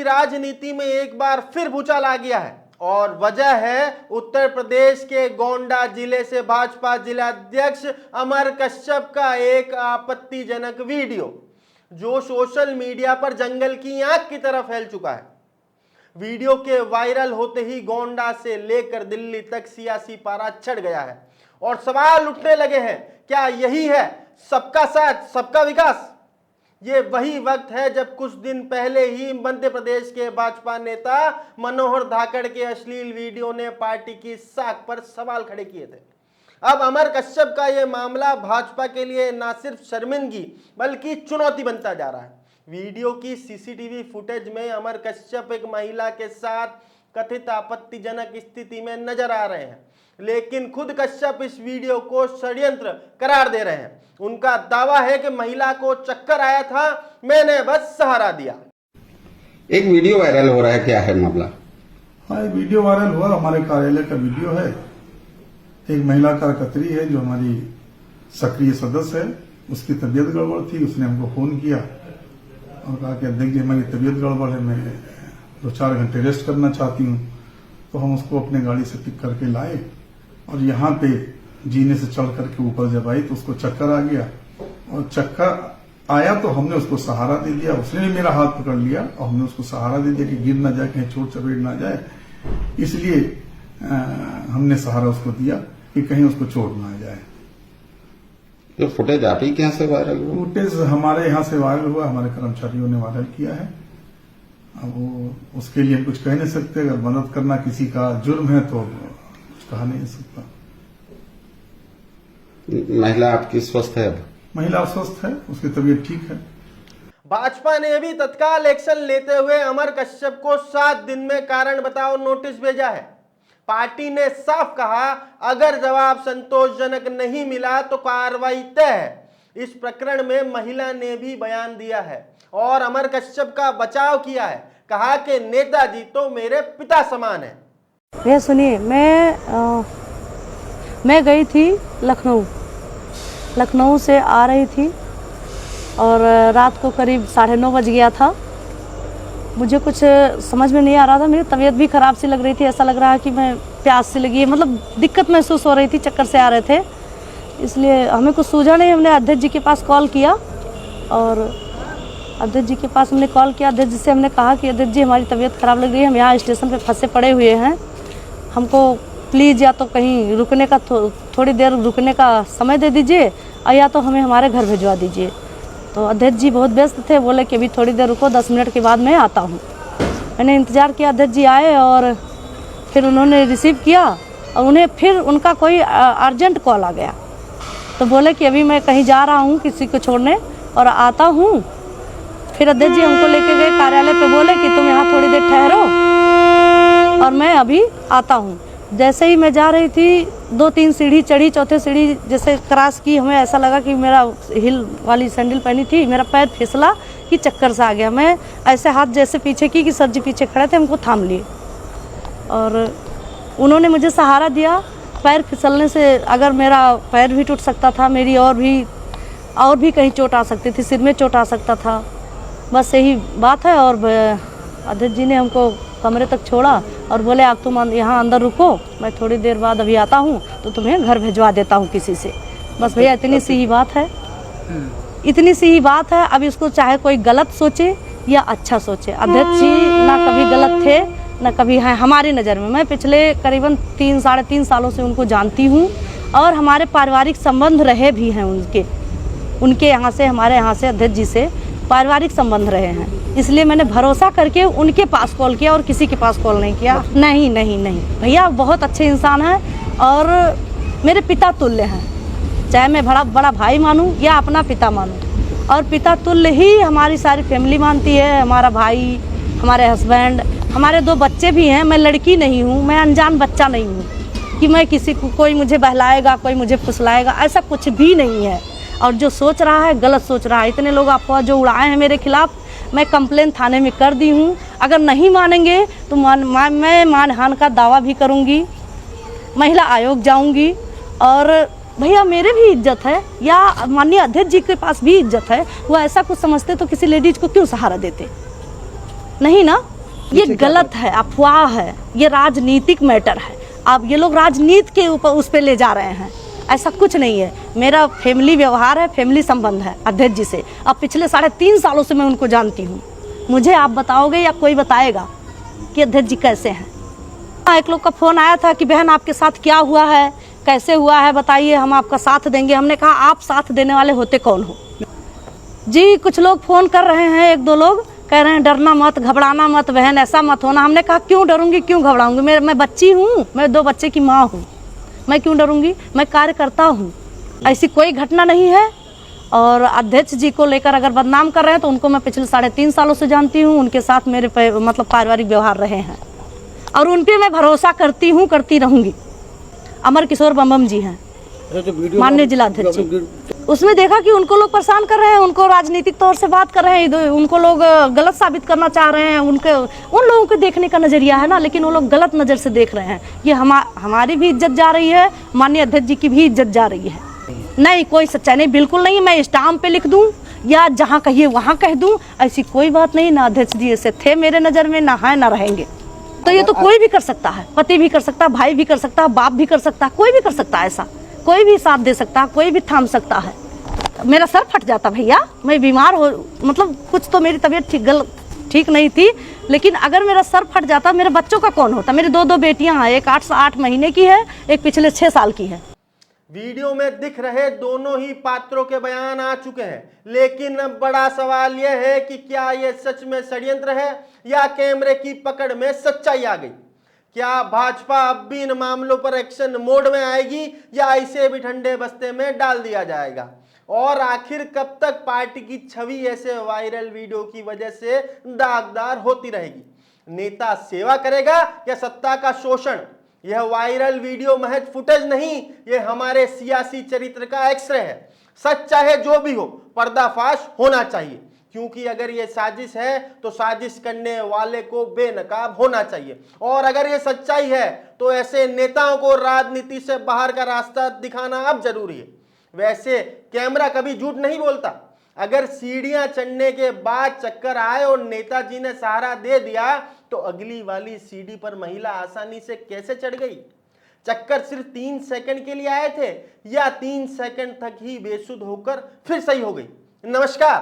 राजनीति में एक बार फिर भूचाल आ गया है और वजह है उत्तर प्रदेश के गोंडा जिले से भाजपा जिलाध्यक्ष अमर कश्यप का एक आपत्तिजनक वीडियो जो सोशल मीडिया पर जंगल की आग की तरह फैल चुका है। वीडियो के वायरल होते ही गोंडा से लेकर दिल्ली तक सियासी पारा चढ़ गया है और सवाल उठने लगे हैं, क्या यही है सबका साथ सबका विकास? ये वही वक्त है जब कुछ दिन पहले ही मध्य प्रदेश के भाजपा नेता मनोहर धाकड़ के अश्लील वीडियो ने पार्टी की साख पर सवाल खड़े किए थे। अब अमर कश्यप का यह मामला भाजपा के लिए न सिर्फ शर्मिंदगी बल्कि चुनौती बनता जा रहा है। वीडियो की सीसीटीवी फुटेज में अमर कश्यप एक महिला के साथ कथित आपत्तिजनक स्थिति में नजर आ रहे हैं, लेकिन खुद कश्यप इस वीडियो को षड्यंत्र करार दे रहे हैं। उनका दावा है कि महिला को चक्कर आया था, मैंने बस सहारा दिया। एक वीडियो वायरल हो रहा है, क्या है मामला? हाँ, ये वीडियो वायरल हुआ हमारे कार्यालय का वीडियो है। एक महिला कार्यकर्त्री है जो हमारी सक्रिय सदस्य है, उसकी तबीयत गड़बड़ थी। उसने हमको फोन किया और कहा कि अध्यक्ष जी हमारी तबीयत गड़बड़ है, मैं 2-4 घंटे रेस्ट करना चाहती हूँ। तो हम उसको अपने गाड़ी से पिक करके लाए और यहाँ पे जीने से चढ़ करके ऊपर जब आई तो उसको चक्कर आ गया और चक्कर आया तो हमने उसको सहारा दे दिया। उसने भी मेरा हाथ पकड़ लिया और हमने उसको सहारा दे दिया कि गिर ना जाए, कहीं चोट चपेट ना जाए, इसलिए हमने सहारा उसको दिया कि कहीं उसको चोट ना आ जाए। तो फुटेज आप ही के यहाँ से वायरल हुआ? फुटेज हमारे यहाँ से वायरल हुआ, हमारे कर्मचारियों ने वायरल किया है। अब वो उसके लिए हम कुछ कह नहीं सकते। अगर मदद करना किसी का जुर्म है तो कुछ कहा नहीं सकता। महिला आपकी स्वस्थ है? अब महिला स्वस्थ है, उसकी तबीयत ठीक है। भाजपा ने भी तत्काल एक्शन लेते हुए अमर कश्यप को 7 दिन में कारण बताओ नोटिस भेजा है। पार्टी ने साफ कहा, अगर जवाब संतोषजनक नहीं मिला तो कार्रवाई तय है। इस प्रकरण में महिला ने भी बयान दिया है और अमर कश्यप का बचाव किया है। कहा कि नेताजी तो मेरे पिता समान है। ये सुनिए, मैं गई थी लखनऊ से आ रही थी और रात को करीब 9:30 बज गया था। मुझे कुछ समझ में नहीं आ रहा था, मेरी तबीयत भी ख़राब सी लग रही थी। ऐसा लग रहा है कि मैं प्यास सी लगी है, मतलब दिक्कत महसूस हो रही थी, चक्कर से आ रहे थे। इसलिए हमें कुछ सूझा नहीं। हमने अध्यक्ष जी के पास कॉल किया और अध्यक्ष जी के पास हमने कॉल किया। अध्यक्ष जी से हमने कहा कि अध्यक्ष जी हमारी तबीयत ख़राब लग रही है, हम यहाँ स्टेशन पे फंसे पड़े हुए हैं, हमको प्लीज़ या तो कहीं रुकने का थोड़ी देर रुकने का समय दे दीजिए और या तो हमें हमारे घर भिजवा दीजिए। तो अध्यक्ष जी बहुत व्यस्त थे, बोले कि अभी थोड़ी देर रुको, 10 मिनट के बाद मैं आता हूँ। मैंने इंतज़ार किया, अध्यक्ष जी आए और फिर उन्होंने रिसीव किया और उन्हें फिर उनका कोई अर्जेंट कॉल आ गया। तो बोले कि अभी मैं कहीं जा रहा हूँ किसी को छोड़ने और आता हूँ। फिर अध्यक्ष जी हमको लेके गए कार्यालय पे, बोले कि तुम यहाँ थोड़ी देर ठहरो और मैं अभी आता हूँ। जैसे ही मैं जा रही थी 2-3 सीढ़ी चढ़ी, चौथे सीढ़ी जैसे क्रॉस की, हमें ऐसा लगा कि मेरा हिल वाली सैंडल पहनी थी, मेरा पैर फिसला कि चक्कर सा आ गया। मैं ऐसे हाथ जैसे पीछे की कि सर जी पीछे खड़े थे, हमको थाम लिए और उन्होंने मुझे सहारा दिया। पैर फिसलने से अगर मेरा पैर भी टूट सकता था, मेरी और भी कहीं चोट आ सकती थी, सिर में चोट आ सकता था। बस यही बात है। और अध्यक्ष जी ने हमको कमरे तक छोड़ा और बोले आप तुम यहाँ अंदर रुको, मैं थोड़ी देर बाद अभी आता हूँ तो तुम्हें घर भिजवा देता हूँ किसी से। बस भैया इतनी सी ही बात है, इतनी सी ही बात है। अब इसको चाहे कोई गलत सोचे या अच्छा सोचे, अध्यक्ष जी ना कभी गलत थे ना कभी हैं हमारी नज़र में। मैं पिछले करीबन 3-3.5 सालों से उनको जानती हूँ और हमारे पारिवारिक संबंध रहे भी हैं उनके यहाँ से, हमारे यहाँ से अध्यक्ष जी से पारिवारिक संबंध रहे हैं। इसलिए मैंने भरोसा करके उनके पास कॉल किया और किसी के पास कॉल नहीं किया। नहीं भैया बहुत अच्छे इंसान हैं और मेरे पिता तुल्य हैं, चाहे मैं बड़ा भाई मानूं या अपना पिता मानूं। और पिता तुल्य ही हमारी सारी फैमिली मानती है, हमारा भाई, हमारे हस्बैंड, हमारे 2 बच्चे भी हैं। मैं लड़की नहीं हूँ, मैं अनजान बच्चा नहीं हूँ कि मैं किसी को कोई मुझे बहलाएगा, कोई मुझे फुसलाएगा, ऐसा कुछ भी नहीं है। और जो सोच रहा है गलत सोच रहा है। इतने लोग अफवाह जो उड़ाए हैं मेरे खिलाफ, मैं कंप्लेन थाने में कर दी हूँ। अगर नहीं मानेंगे तो मैं मानहान का दावा भी करूँगी, महिला आयोग जाऊँगी। और भैया मेरे भी इज्जत है या माननीय अध्यक्ष जी के पास भी इज्जत है। वो ऐसा कुछ समझते तो किसी लेडीज को क्यों सहारा देते? नहीं ना। ये गलत है, अफवाह है, ये राजनीतिक मैटर है। अब ये लोग राजनीति के ऊपर उस पे ले जा रहे हैं, ऐसा कुछ नहीं है। मेरा फैमिली व्यवहार है, फैमिली संबंध है अध्यक्ष जी से। अब पिछले 3.5 सालों से मैं उनको जानती हूँ। मुझे आप बताओगे या कोई बताएगा कि अध्यक्ष जी कैसे हैं? एक लोग का फोन आया था कि बहन आपके साथ क्या हुआ है, कैसे हुआ है बताइए, हम आपका साथ देंगे। हमने कहा आप साथ देने वाले होते कौन हो जी? कुछ लोग फोन कर रहे हैं, 1-2 लोग कह रहे हैं डरना मत, घबराना मत बहन, ऐसा मत होना। हमने कहा क्यों डरूंगी, क्यों घबराऊंगी? मैं बच्ची हूँ, मैं 2 बच्चे की माँ हूँ, मैं क्यों डरूंगी? मैं कार्य करता हूँ, ऐसी कोई घटना नहीं है। और अध्यक्ष जी को लेकर अगर बदनाम कर रहे हैं तो उनको मैं पिछले 3.5 सालों से जानती हूँ। उनके साथ मेरे मतलब पारिवारिक व्यवहार रहे हैं और उन पे मैं भरोसा करती हूँ, करती रहूंगी। अमर किशोर बम जी हैं माननीय जिलाध्यक्ष जी। उसमें देखा कि उनको लोग परेशान कर रहे हैं, उनको राजनीतिक तौर से बात कर रहे हैं, उनको लोग गलत साबित करना चाह रहे हैं। उन लोगों के देखने का नजरिया है ना, लेकिन वो लोग गलत नज़र से देख रहे हैं। ये हमारी भी इज्जत जा रही है, माननीय अध्यक्ष जी की भी इज्जत जा रही है। नहीं, कोई सच्चाई नहीं, बिल्कुल नहीं। मैं स्टाम्प पे लिख दूं या जहाँ कहिए वहाँ कह दूं, ऐसी कोई बात नहीं। ना अध्यक्ष जी ऐसे थे मेरे नज़र में, ना है ना रहेंगे। तो ये तो कोई भी कर सकता है, पति भी कर सकता है, भाई भी कर सकता है, बाप भी कर सकता है, कोई भी कर सकता है। ऐसा कोई भी साथ दे सकता है, कोई भी थाम सकता है। मेरा सर फट जाता भैया, मैं बीमार हो, मतलब कुछ तो मेरी तबीयत ठीक नहीं थी, लेकिन अगर मेरा सर फट जाता मेरे बच्चों का कौन होता? मेरी 2 बेटियां हैं, एक 8 महीने की है, एक पिछले 6 साल की है। वीडियो में दिख रहे दोनों ही पात्रों के बयान आ चुके हैं, लेकिन अब बड़ा सवाल यह है कि क्या यह सच में षड्यंत्र है या कैमरे की पकड़ में सच्चाई आ गई? क्या भाजपा अब भी इन मामलों पर एक्शन मोड में आएगी या इसे भी ठंडे बस्ते में डाल दिया जाएगा? और आखिर कब तक पार्टी की छवि ऐसे वायरल वीडियो की वजह से दागदार होती रहेगी? नेता सेवा करेगा या सत्ता का शोषण? यह वायरल वीडियो महज फुटेज नहीं, यह हमारे सियासी चरित्र का एक्सरे है। सच चाहे जो भी हो, पर्दाफाश होना चाहिए, क्योंकि अगर यह साजिश है तो साजिश करने वाले को बेनकाब होना चाहिए। और अगर यह सच्चाई है तो ऐसे नेताओं को राजनीति से बाहर का रास्ता दिखाना अब जरूरी है। वैसे कैमरा कभी झूठ नहीं बोलता। अगर सीढ़ियां चढ़ने के बाद चक्कर आए और नेताजी ने सहारा दे दिया तो अगली वाली सीढ़ी पर महिला आसानी से कैसे चढ़ गई? चक्कर सिर्फ 3 सेकंड के लिए आए थे या 3 सेकंड तक ही बेसुध होकर फिर सही हो गई? नमस्कार,